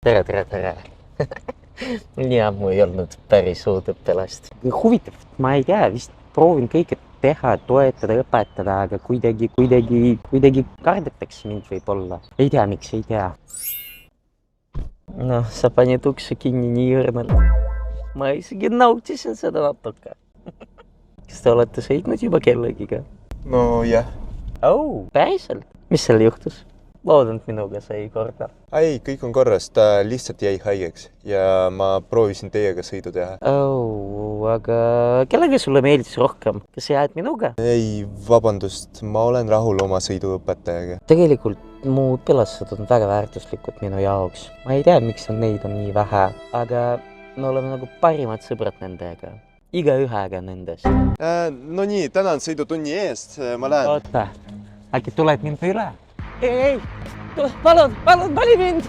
tere. Nii ammu ei olnud päris uut õppelast. Huvitav, ma ei tea, vist proovin kõike teha, toetada, õpetada, aga kuidagi kardetakse mind võib-olla. Ei tea, miks, ei tea. Noh, sa panid ukse kinni nii õrnalt. Ma isegi nautisin seda natuke. Kas te olete sõitnud juba kellegiga? No jah. Päriselt? Mis seal juhtus? Loodan, et minuga sai korda. Ei, kõik on korras, ta lihtsalt jäi haigeks ja ma proovisin teiega sõidu teha. Aga kellega sulle meeldis rohkem? Kas sa jääd minuga? Ei, vabandust, ma olen rahul oma sõiduõpetajaga. Tegelikult mu õpilased on väga väärtuslikud minu jaoks. Ma ei tea, miks neid on nii vähe, aga me oleme nagu parimad sõbrad nendega. Igaühega nendest. No nii, tänan sõidutunni eest, ma lähen. Oota, äkki tuled mind üle? Ei, palun, vali mind!